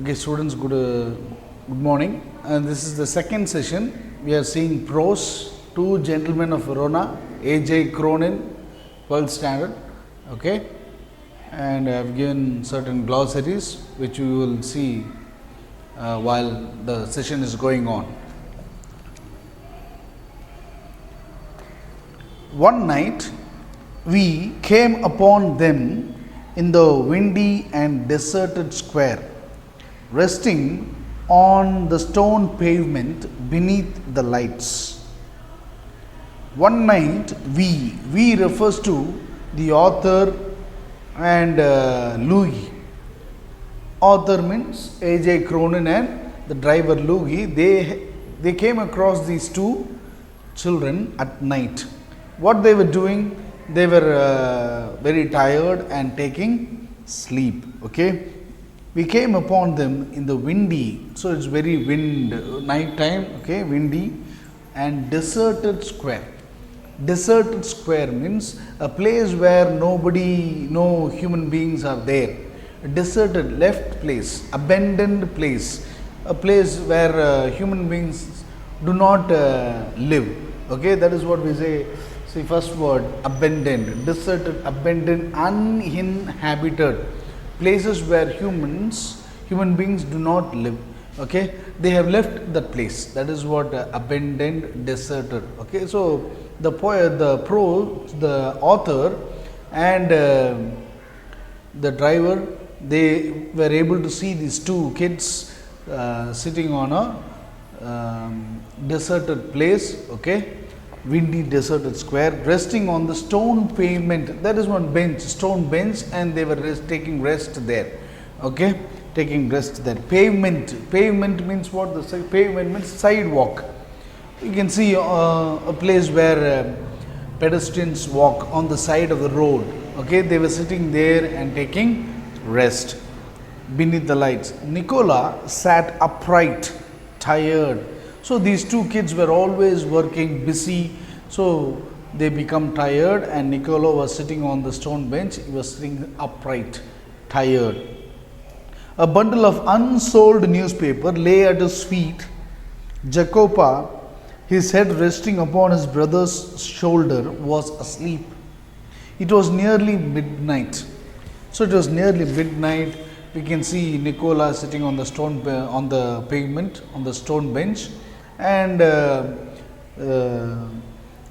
Okay, students, good morning. And this is the second session. We are seeing prose, Two Gentlemen of Verona, A.J. Cronin, 12th standard. Okay, and I have given certain glossaries which we will see while the session is going on. One night we came upon them in the windy and deserted square, resting on the stone pavement beneath the lights. One night we refers to the author and Louis. Author means A.J. Cronin and the driver Louis. They came across these two children at night. What they were doing? They were very tired and taking sleep. Okay, we came upon them in the windy, so it's very night time. Okay, windy and deserted square. Deserted square means a place where no human beings are there. A deserted, left place, abandoned place, a place where human beings do not live. Okay, that is what we say. See, first word, abandoned, deserted, abandoned, uninhabited places where human beings do not live. Okay, they have left that place. That is what abandoned, deserted. Okay, so the poet, the author and the driver, they were able to see these two kids sitting on a deserted place. Okay, windy deserted square, resting on the stone pavement. That is one bench, stone bench, and they were taking rest there. Okay, taking rest there. Pavement means what? The pavement means sidewalk. You can see a place where pedestrians walk on the side of the road. Okay, they were sitting there and taking rest beneath the lights. Nicola sat upright, tired. So these two kids were always working, busy, so they become tired, and Niccolo was sitting on the stone bench. He was sitting upright, tired. A bundle of unsold newspaper lay at his feet. Jacopa, his head resting upon his brother's shoulder, was asleep. It was nearly midnight. So it was nearly midnight. We can see Nicola sitting on the pavement, on the stone bench, and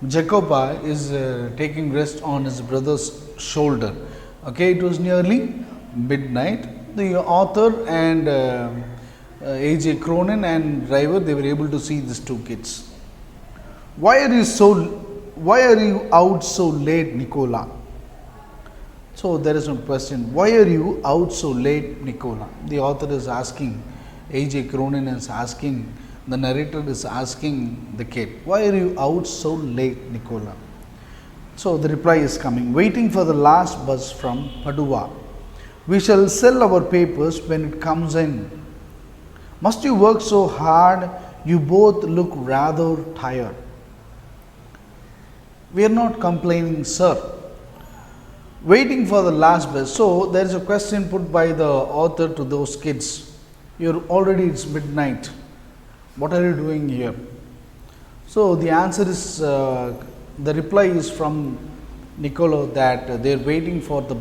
Jacopa is taking rest on his brother's shoulder. Okay, it was nearly midnight. The author and A.J. Cronin and driver, they were able to see these two kids. Why are you out so late, Nicola? So there is one question. Why are you out so late, Nicola? The author is asking, A.J. Cronin is asking, the narrator is asking the kid, why are you out so late, Nicola? So the reply is coming, waiting for the last bus from Padua. We shall sell our papers when it comes in. Must you work so hard? You both look rather tired. We are not complaining, sir. Waiting for the last bus. So there is a question put by the author to those kids. It's midnight. What are you doing here? So the answer is, the reply is from Niccolo that they are waiting for the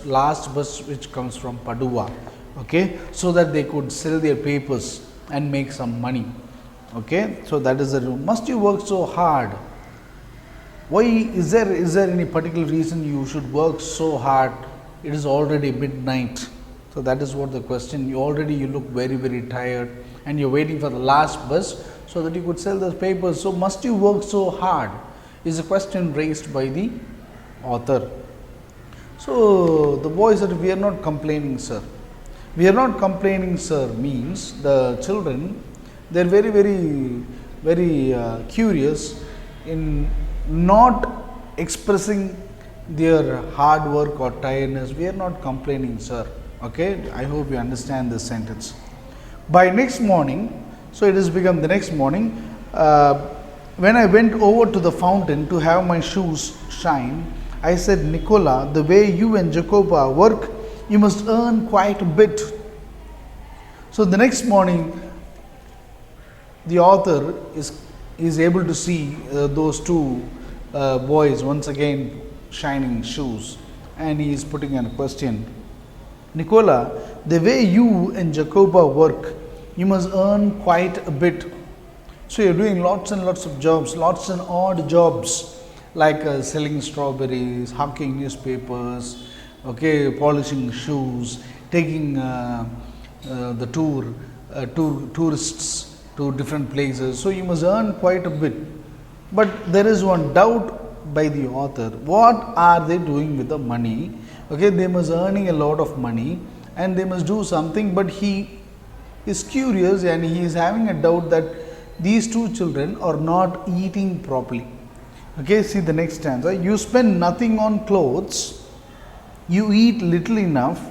last bus which comes from Padua. Okay, so that they could sell their papers and make some money. Okay, so that is the reason. Must you work so hard? Why is there any particular reason you should work so hard? It is already midnight. So that is what the question. You look very, very tired, and you're waiting for the last bus so that you could sell those papers. So must you work so hard? Is a question raised by the author. So the boy said, we are not complaining, sir. We are not complaining, sir, means the children, they are very, very, very curious in not expressing their hard work or tiredness. We are not complaining, sir. Okay, I hope you understand this sentence. By next morning, so it has become the next morning, when I went over to the fountain to have my shoes shine, I said, Nicola, the way you and Jacopa work, you must earn quite a bit. So the next morning, the author is able to see those two boys once again shining shoes, and he is putting a question. Nicola, the way you and Jacoba work, you must earn quite a bit. So you're doing lots and lots of jobs, lots and odd jobs, like selling strawberries, hawking newspapers, okay, polishing shoes, taking the tourists to different places. So you must earn quite a bit. But there is one doubt by the author. What are they doing with the money? Okay, they must earning a lot of money and they must do something, but he is curious and he is having a doubt that these two children are not eating properly. Okay, see the next stanza. You spend nothing on clothes, you eat little enough.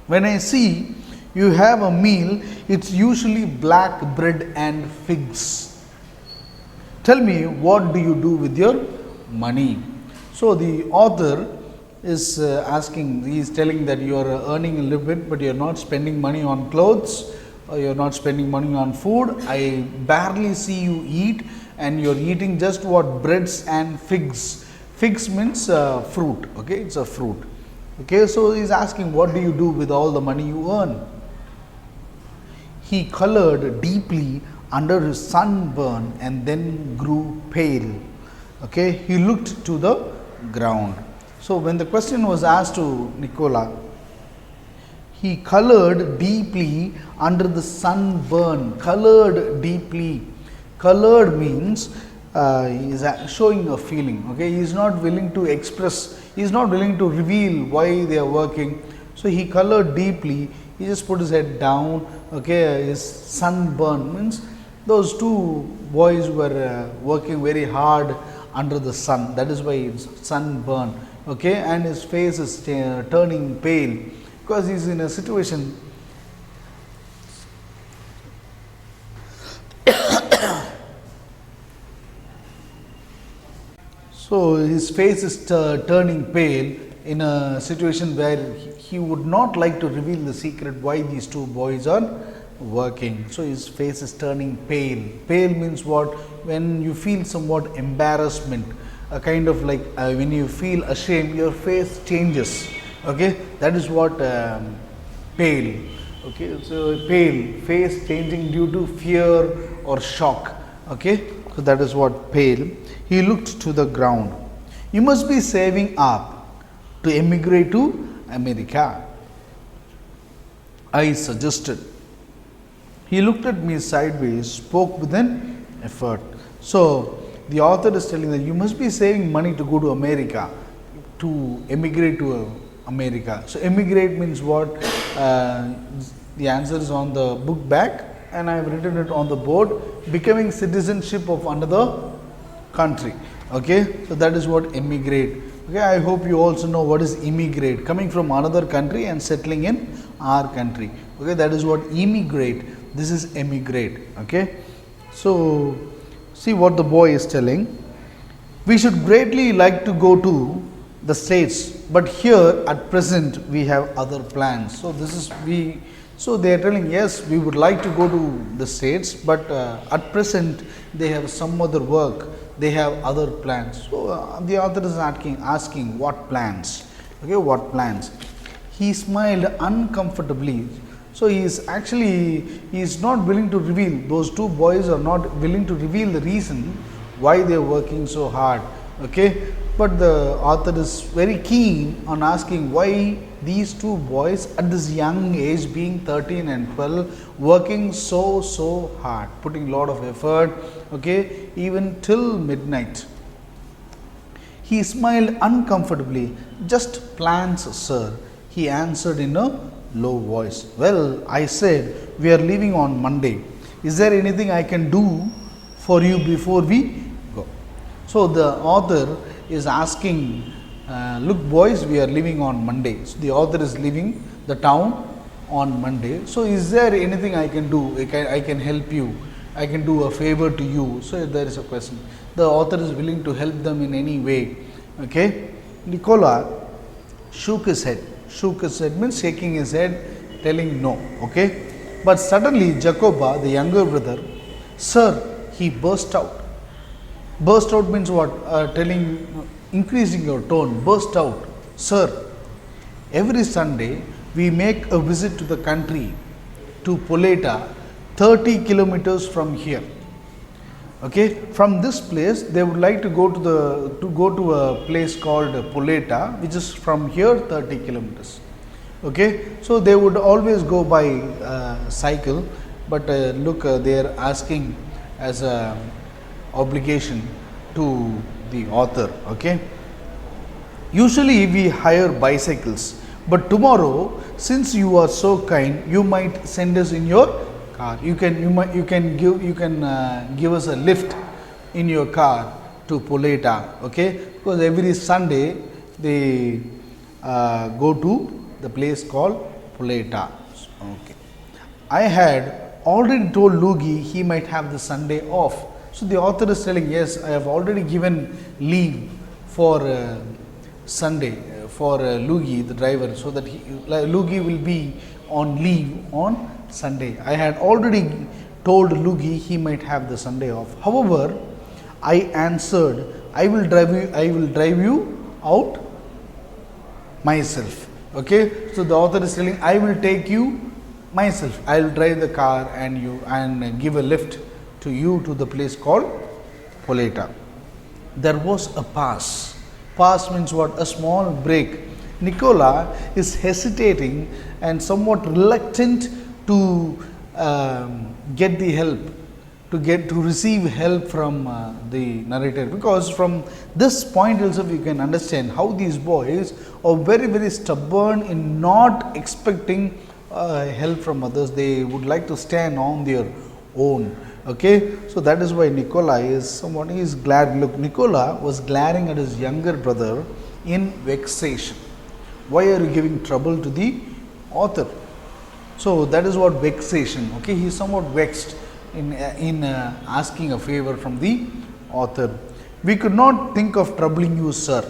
When I see you have a meal, it's usually black bread and figs. Tell me, what do you do with your money? So the author is asking, he is telling that you are earning a little bit, but you are not spending money on clothes, or you are not spending money on food. I barely see you eat, and you are eating just what breads and figs. Figs means fruit. Okay, it's a fruit. Okay, so he is asking, what do you do with all the money you earn? He colored deeply under his sunburn and then grew pale. Okay, he looked to the ground. So when the question was asked to Nicola, he colored deeply under the sunburn. Colored deeply. Colored means he is showing a feeling. Okay, he is not willing to express, he is not willing to reveal why they are working. So he colored deeply. He just put his head down. Okay, his sunburn means those two boys were working very hard under the sun. That is why it's sunburn. Okay, and his face is turning pale because he is in a situation. So his face is turning pale in a situation where he would not like to reveal the secret why these two boys are working. So his face is turning pale. Pale means what? When you feel somewhat embarrassment, a kind of like when you feel ashamed, your face changes. Okay, that is what pale. Okay, so pale, face changing due to fear or shock. Okay, so that is what pale. He looked to the ground. You must be saving up to emigrate to America, I suggested. He looked at me sideways, spoke with an effort. So the author is telling that you must be saving money to go to America, to emigrate to America. So emigrate means what? The answer is on the book back, and I have written it on the board. Becoming citizenship of another country. Okay, so that is what emigrate. Okay, I hope you also know what is immigrate, coming from another country and settling in our country. Okay, that is what immigrate. This is emigrate. Okay, so see what the boy is telling. We should greatly like to go to the States, but here at present we have other plans. So this is we. So they are telling, yes, we would like to go to the States, but at present they have some other work. They have other plans. So the author is asking what plans? Okay, what plans? He smiled uncomfortably. So he is not willing to reveal. Those two boys are not willing to reveal the reason why they are working so hard. Okay, but the author is very keen on asking why these two boys at this young age, being 13 and 12, working so hard, putting a lot of effort, okay, even till midnight. He smiled uncomfortably. Just plans, sir, he answered in a low voice. Well, I said, we are leaving on Monday. Is there anything I can do for you before we go? So the author is asking, look boys, we are leaving on Monday. So the author is leaving the town on Monday. So is there anything I can do? I can help you. I can do a favor to you. So there is a question. The author is willing to help them in any way. Okay. Nicola shook his head. Shook his head means shaking his head. telling no. Okay. But suddenly Jacoba, the younger brother, sir, he burst out. Burst out means what? Increasing your tone. Burst out. Sir, every Sunday we make a visit to the country, to Poleta, 30 kilometers from here. Okay, from this place they would like to go to a place called Poleta, which is from here 30 kilometers. Okay, so they would always go by cycle, but look, they are asking as a obligation to the author. Okay, usually we hire bicycles, but tomorrow, since you are so kind, you might send us in your car. You can give us a lift in your car to Poleta. Okay, because every Sunday they go to the place called Poleta. Okay, I had already told Lugi he might have the Sunday off. So the author is telling, yes, I have already given leave for Sunday for Lugi, the driver, so that Lugi will be on leave on Sunday. I had already told Lugi he might have the Sunday off. However, I answered, I will drive you out myself. Okay, so the author is telling, I will take you myself. I will drive the car and give a lift to you to the place called Poleta. There was a pause. Pause means what? A small break. Nicola is hesitating and somewhat reluctant to get the help, to receive help from the narrator, because from this point also we can understand how these boys are very, very stubborn in not expecting help from others. They would like to stand on their own. Okay, so that is why Nicola is someone, he is glad. Look, Nicola was glaring at his younger brother in vexation. Why are you giving trouble to the author? So that is what vexation. Okay, he is somewhat vexed in asking a favor from the author. We could not think of troubling you, sir.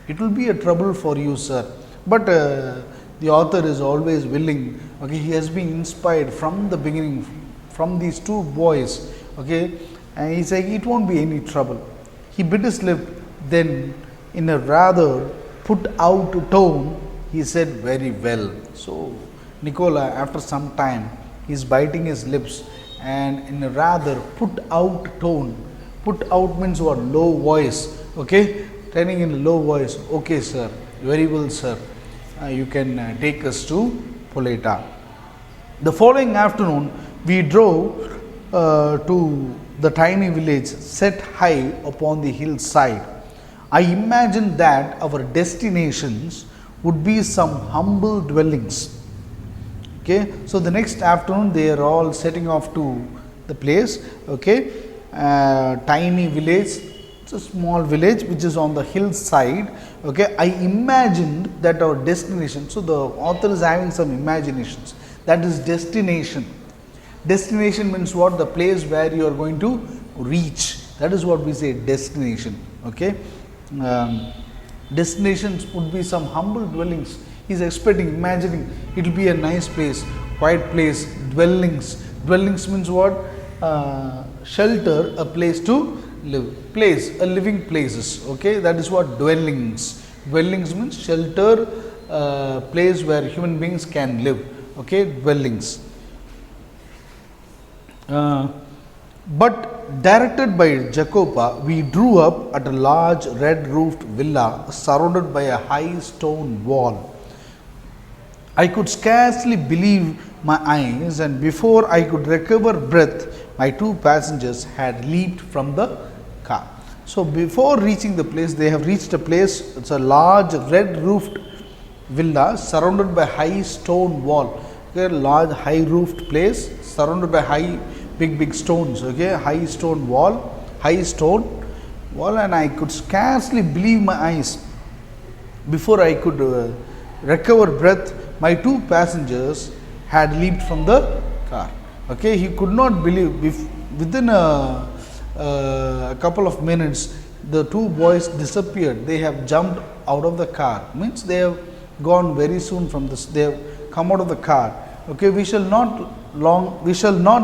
It will be a trouble for you, sir. But the author is always willing. Okay, he has been inspired from the beginning, from these two boys. Okay, and he is saying it won't be any trouble. He bit his lip, then in a rather put out tone he said, very well. So Nicola, after some time, he is biting his lips and in a rather put out tone. Put out means what? Low voice. Okay, telling in a low voice, okay sir, very well sir, you can take us to Poleta. The following afternoon we drove to the tiny village set high upon the hillside. I imagined that our destinations would be some humble dwellings. Okay, so the next afternoon they are all setting off to the place. Okay, tiny village, it's a small village which is on the hillside. Okay, I imagined that our destination, so the author is having some imaginations, that is destination. Destination means what? The place where you are going to reach. That is what we say, destination. Okay, destinations would be some humble dwellings. He is expecting, imagining it will be a nice place, quiet place. Dwellings. Dwellings means what? Shelter, a place to live. Place, a living places. Okay, that is what dwellings. Dwellings means shelter, place where human beings can live. Okay, dwellings. But directed by Jacoba, we drew up at a large red roofed villa surrounded by a high stone wall. I could scarcely believe my eyes, and before I could recover breath, my two passengers had leaped from the car. So before reaching the place, they have reached a place. It's a large red roofed villa surrounded by high stone wall. Okay, large high roofed place surrounded by high big stones. Okay, high stone wall, and I could scarcely believe my eyes. Before I could recover breath, my two passengers had leaped from the car. Okay, he could not believe. Within a couple of minutes, the two boys disappeared. They have jumped out of the car. Means they have gone very soon from this. They have come out of the car. Okay, we shall not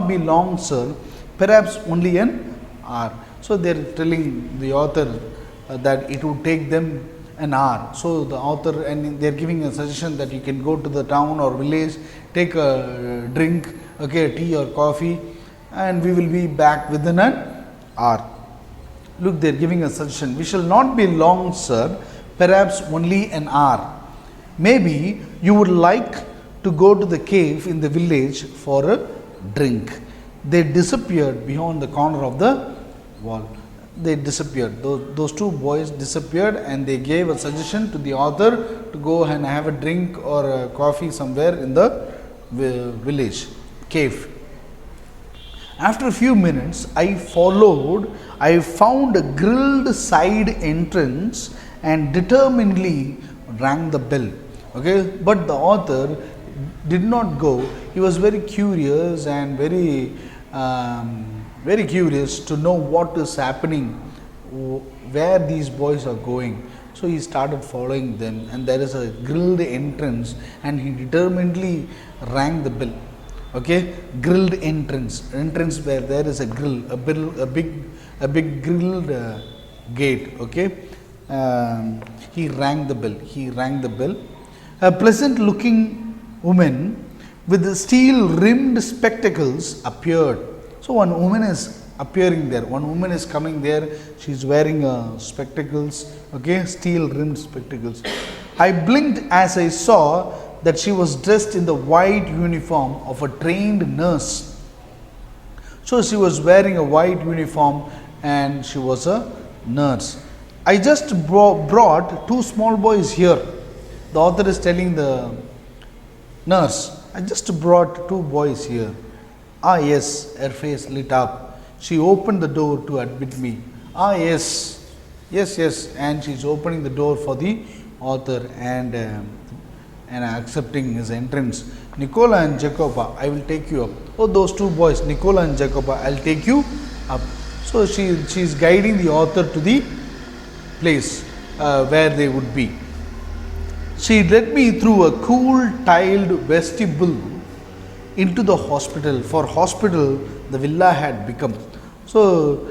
be long, sir, perhaps only an hour. So they are telling the author that it would take them an hour. So the author, and they are giving a suggestion that you can go to the town or village, take a drink, okay, tea or coffee, and we will be back within an hour. Look, they are giving a suggestion. We shall not be long, sir, perhaps only an hour. Maybe you would like to go to the cave in the village for a drink. They disappeared beyond the corner of the wall. They disappeared. Those two boys disappeared, and they gave a suggestion to the author to go and have a drink or a coffee somewhere in the village cave. After a few minutes, I followed. I found a grilled side entrance and determinedly rang the bell. Okay, but the author did not go. He was very curious and very curious to know what is happening, where these boys are going. So he started following them, and there is a grilled entrance, and he determinedly rang the bell. Okay, grilled entrance where there is a grill, a big grilled gate. Okay, he rang the bell. A pleasant looking woman with steel rimmed spectacles appeared. So one woman is appearing there, one woman is coming there. She is wearing spectacles, okay, steel rimmed spectacles. I blinked as I saw that she was dressed in the white uniform of a trained nurse. So she was wearing a white uniform and she was a nurse. I just brought two small boys here. The author is telling the nurse, I just brought two boys here. Ah, yes, her face lit up. She opened the door to admit me. Ah, yes, and she's opening the door for the author and accepting his entrance. Nicola and Jacoba, I will take you up. Oh, those two boys, Nicola and Jacoba, I'll take you up. So she is guiding the author to the place where they would be. She led me through a cool tiled vestibule into the hospital. For hospital, the villa had become. So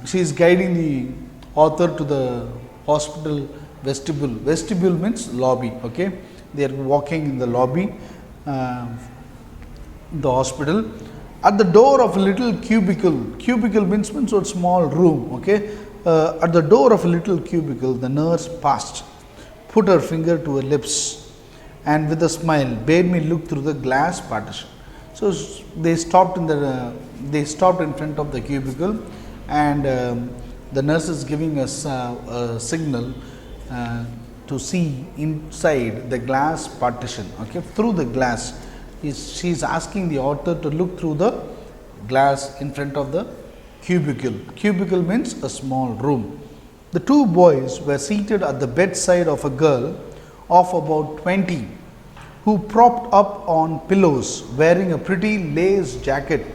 she is guiding the author to the hospital vestibule. Vestibule means lobby. Okay, they are walking in the lobby, the hospital. At the door of a little cubicle. Cubicle means a small room. Okay, at the door of a little cubicle, the nurse passed, put her finger to her lips, and with a smile bade me look through the glass partition. So they stopped in front of the cubicle, and the nurse is giving us a signal to see inside the glass partition. Okay, through the glass, she is asking the author to look through the glass in front of the cubicle. Cubicle means a small room. The two boys were seated at the bedside of a girl of about 20, who, propped up on pillows, wearing a pretty lace jacket,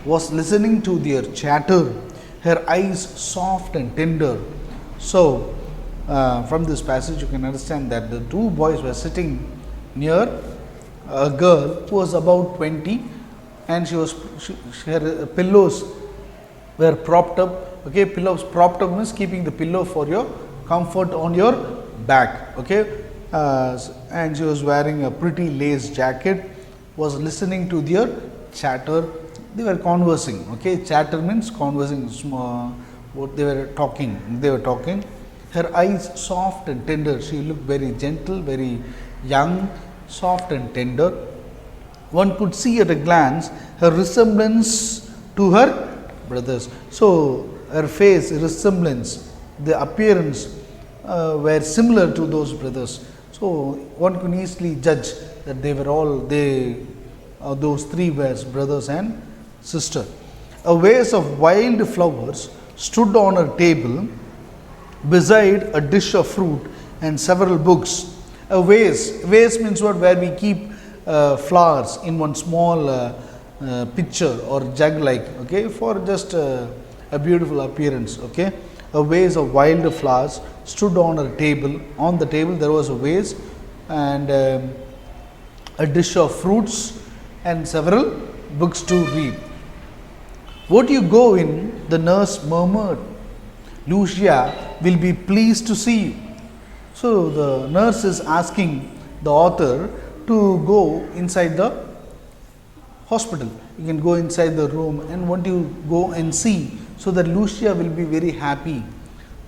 was listening to their chatter, her eyes soft and tender. So, from this passage, you can understand that the two boys were sitting near a girl who was about 20, and her pillows were propped up. Okay, pillows propped up means keeping the pillow for your comfort on your back. Okay, and she was wearing a pretty lace jacket, was listening to their chatter. They were conversing. Okay, chatter means conversing. What they were talking. Her eyes soft and tender. She looked very gentle, very young, soft and tender. One could see at a glance her resemblance to her brothers. So her face, resemblance, the appearance were similar to those brothers. So one can easily judge that they were all those three were brothers and sister. A vase of wild flowers stood on her table beside a dish of fruit and several books. A vase means what? Where we keep flowers in one small pitcher or jug like, okay, for just a beautiful appearance. Okay, a vase of wild flowers stood on her table. On the table there was a vase, and a dish of fruits, and several books to read. Won't you go in? The nurse murmured. Lucia will be pleased to see you. So the nurse is asking the author to go inside the hospital. You can go inside the room, and want you go and see, so that Lucia will be very happy.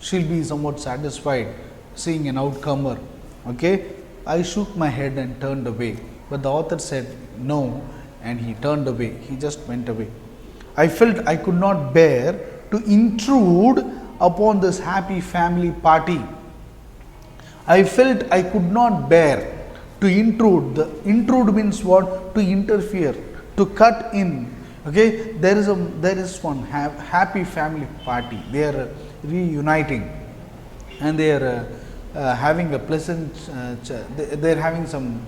She'll be somewhat satisfied seeing an outcomer. Okay, I shook my head and turned away, but the author said no, and he turned away. He just went away. I felt I could not bear to intrude upon this happy family party. I felt I could not bear to intrude. The intrude means what? To interfere, to cut in. Okay, there is one happy family party. They are reuniting, and they are having a pleasant. They are having some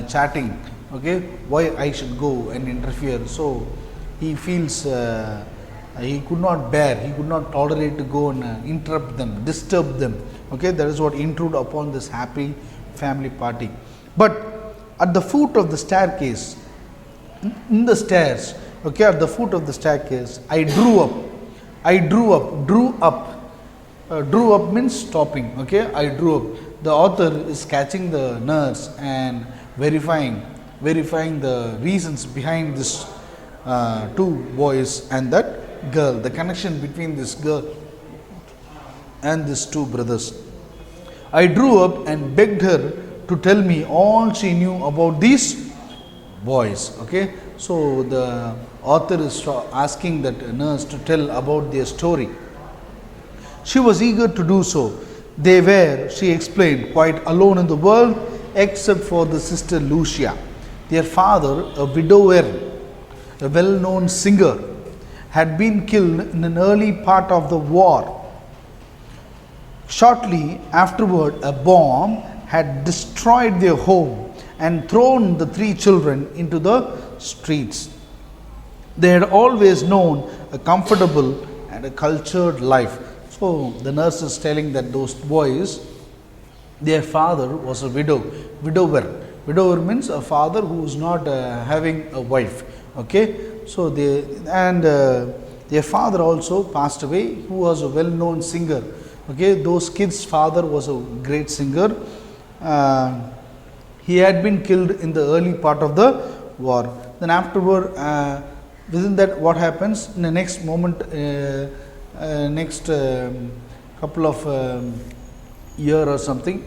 chatting. Okay, why I should go and interfere? So he feels he could not bear, he could not tolerate to go and interrupt them, disturb them. Okay, that is what intrude upon this happy family party. But at the foot of the staircase, in the stairs, okay, at the foot of the staircase, I drew up means stopping. Okay, I drew up. The author is catching the nurse and verifying the reasons behind this two boys and that girl, the connection between this girl and these two brothers. I drew up and begged her to tell me all she knew about these boys. Okay, so the author is asking that nurse to tell about their story. She was eager to do so. They were, she explained, quite alone in the world except for the sister Lucia. Their father, a widower, a well-known singer, had been killed in an early part of the war. Shortly afterward, a bomb had destroyed their home and thrown the three children into the streets. They had always known a comfortable and a cultured life. So the nurse is telling that those boys, their father was a widower. Widower means a father who is not having a wife. Okay, so their father also passed away, who was a well-known singer. Okay, those kids' father was a great singer. He had been killed in the early part of the war. Then afterward, within that, what happens in the next moment? Next couple of year or something,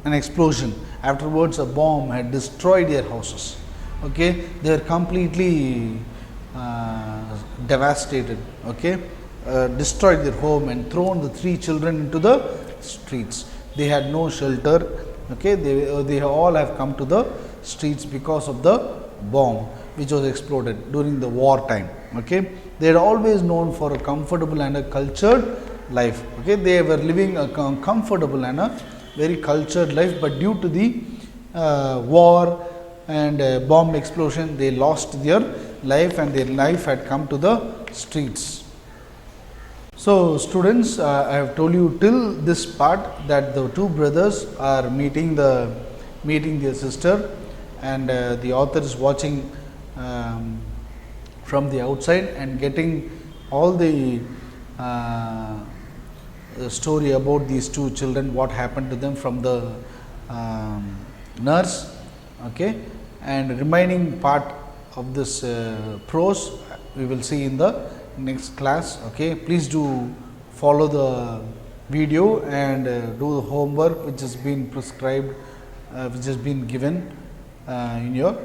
an explosion. Afterwards, a bomb had destroyed their houses. Okay, they were completely devastated. Okay, destroyed their home and thrown the three children into the streets. They had no shelter. Okay, they all have come to the streets because of the bomb which was exploded during the war time. Okay, they had always known for a comfortable and a cultured life. Okay, they were living a comfortable and a very cultured life, but due to the war and bomb explosion, they lost their life, and their life had come to the streets. So students, I have told you till this part that the two brothers are meeting their sister, and the author is watching from the outside and getting all the story about these two children, what happened to them from the nurse. Okay, and remaining part of this prose we will see in the next class. Okay, please do follow the video and do the homework which has been prescribed, which has been given in your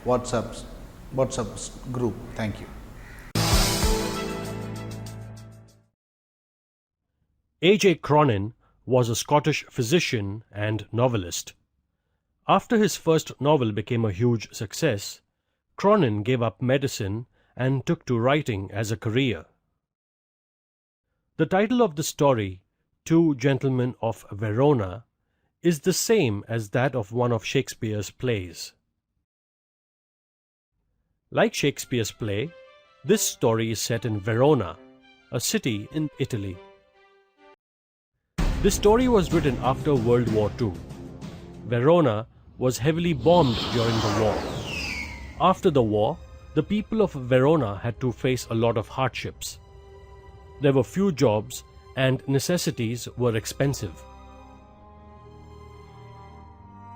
WhatsApp group. Thank you. A.J. Cronin was a Scottish physician and novelist. After his first novel became a huge success, Cronin gave up medicine and took to writing as a career. The title of the story, Two Gentlemen of Verona, is the same as that of one of Shakespeare's plays. Like Shakespeare's play, this story is set in Verona, a city in Italy. This story was written after World War II. Verona was heavily bombed during the war. After the war, the people of Verona had to face a lot of hardships. There were few jobs and necessities were expensive.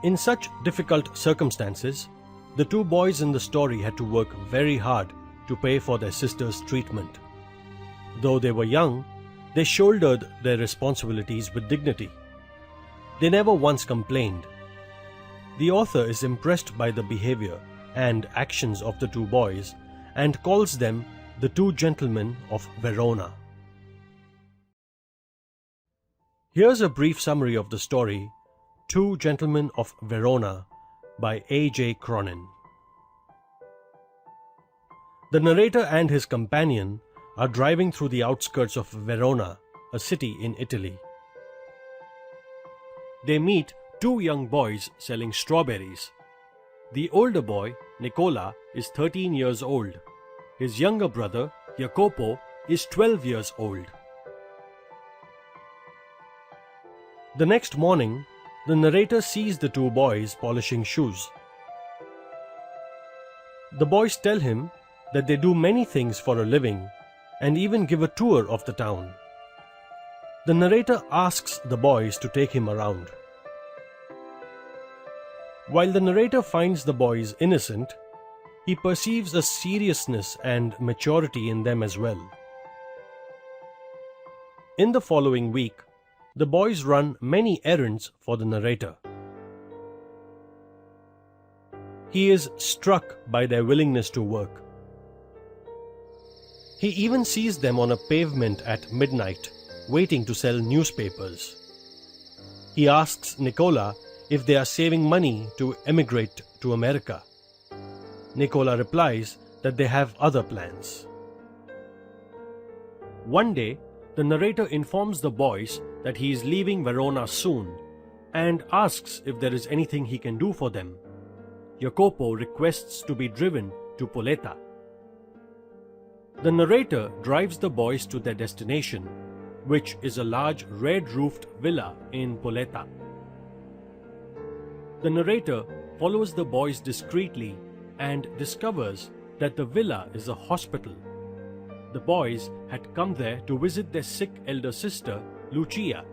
In such difficult circumstances, the two boys in the story had to work very hard to pay for their sister's treatment. Though they were young, they shouldered their responsibilities with dignity. They never once complained. The author is impressed by the behavior and actions of the two boys and calls them the two gentlemen of Verona. Here's a brief summary of the story, Two Gentlemen of Verona by A.J. Cronin. The narrator and his companion are driving through the outskirts of Verona, a city in Italy. They meet two young boys selling strawberries. The older boy, Nicola, is 13 years old. His younger brother, Jacopo, is 12 years old. The next morning, the narrator sees the two boys polishing shoes. The boys tell him that they do many things for a living and even give a tour of the town. The narrator asks the boys to take him around. While the narrator finds the boys innocent, he perceives a seriousness and maturity in them as well. In the following week, the boys run many errands for the narrator. He is struck by their willingness to work. He even sees them on a pavement at midnight, waiting to sell newspapers. He asks Nicola if they are saving money to emigrate to America. Nicola replies that they have other plans. One day, the narrator informs the boys that he is leaving Verona soon and asks if there is anything he can do for them. Jacopo requests to be driven to Poleta. The narrator drives the boys to their destination, which is a large red-roofed villa in Poleta. The narrator follows the boys discreetly and discovers that the villa is a hospital. The boys had come there to visit their sick elder sister, Lucia.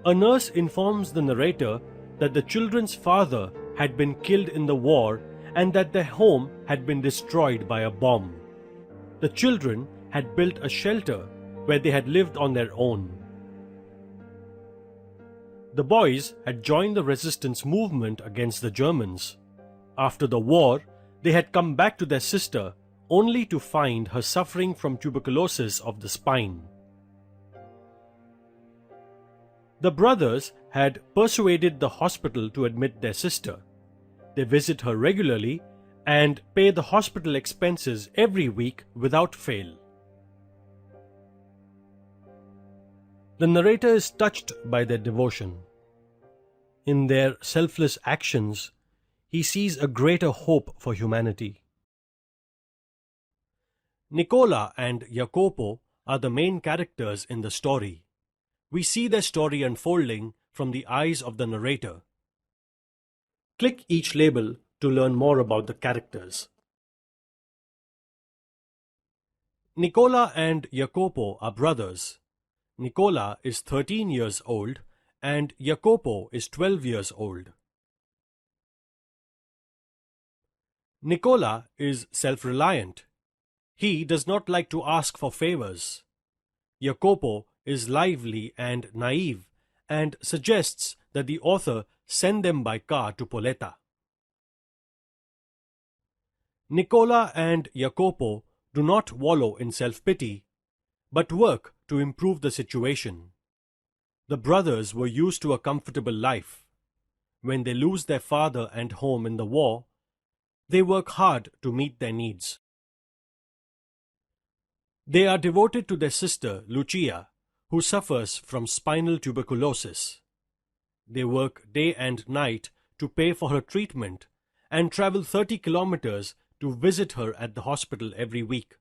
A nurse informs the narrator that the children's father had been killed in the war and that their home had been destroyed by a bomb. The children had built a shelter where they had lived on their own. The boys had joined the resistance movement against the Germans. After the war, they had come back to their sister only to find her suffering from tuberculosis of the spine. The brothers had persuaded the hospital to admit their sister. They visit her regularly and pay the hospital expenses every week without fail. The narrator is touched by their devotion. In their selfless actions, he sees a greater hope for humanity. Nicola and Jacopo are the main characters in the story. We see their story unfolding from the eyes of the narrator. Click each label to learn more about the characters. Nicola and Jacopo are brothers. Nicola is 13 years old and Jacopo is 12 years old. Nicola is self-reliant. He does not like to ask for favors. Jacopo is lively and naive and suggests that the author send them by car to Poleta. Nicola and Jacopo do not wallow in self-pity, but work to improve the situation. The brothers were used to a comfortable life. When they lose their father and home in the war, they work hard to meet their needs. They are devoted to their sister, Lucia, who suffers from spinal tuberculosis. They work day and night to pay for her treatment and travel 30 kilometers to visit her at the hospital every week.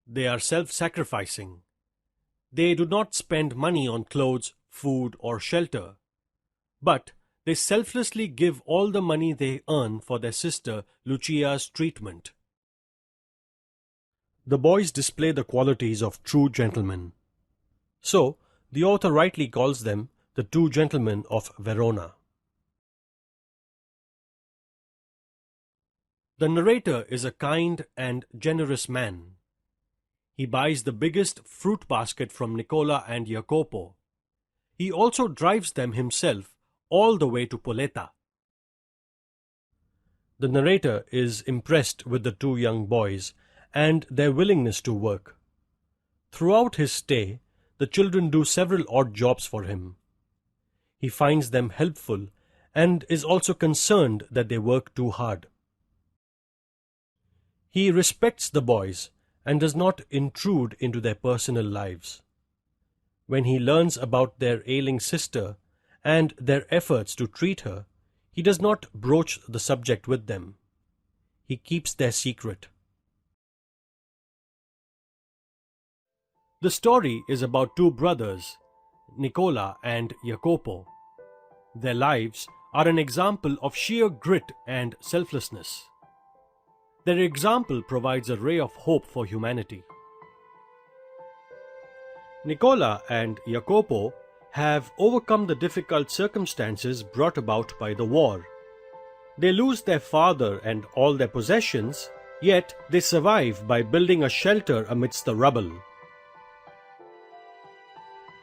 They are self-sacrificing. They do not spend money on clothes, food, or shelter, but they selflessly give all the money they earn for their sister Lucia's treatment. The boys display the qualities of true gentlemen. So, the author rightly calls them the two gentlemen of Verona. The narrator is a kind and generous man. He buys the biggest fruit basket from Nicola and Jacopo. He also drives them himself all the way to Poletta. The narrator is impressed with the two young boys and their willingness to work. Throughout his stay, the children do several odd jobs for him. He finds them helpful and is also concerned that they work too hard. He respects the boys and does not intrude into their personal lives. When he learns about their ailing sister and their efforts to treat her, he does not broach the subject with them. He keeps their secret. The story is about two brothers, Nicola and Jacopo. Their lives are an example of sheer grit and selflessness. Their example provides a ray of hope for humanity. Nicola and Jacopo have overcome the difficult circumstances brought about by the war. They lose their father and all their possessions, yet they survive by building a shelter amidst the rubble.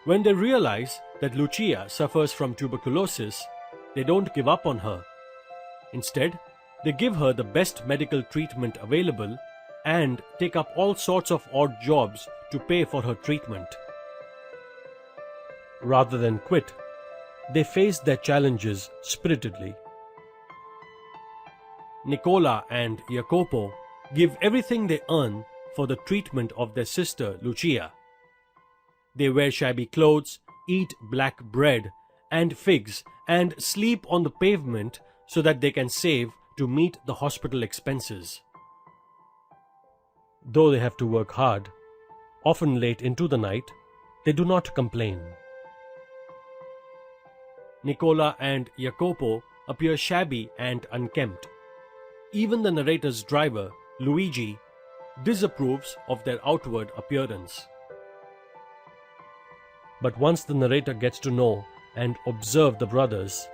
When they realize that Lucia suffers from tuberculosis, they don't give up on her. Instead, they give her the best medical treatment available and take up all sorts of odd jobs to pay for her treatment. Rather than quit, they face their challenges spiritedly. Nicola and Jacopo give everything they earn for the treatment of their sister Lucia. They wear shabby clothes, eat black bread and figs, and sleep on the pavement so that they can save to meet the hospital expenses. Though they have to work hard, often late into the night, they do not complain. Nicola and Jacopo appear shabby and unkempt. Even the narrator's driver, Luigi, disapproves of their outward appearance. But once the narrator gets to know and observe the brothers,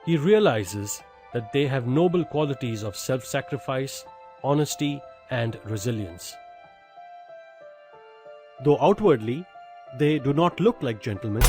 he realizes that they have noble qualities of self-sacrifice, honesty, and resilience. Though outwardly, they do not look like gentlemen,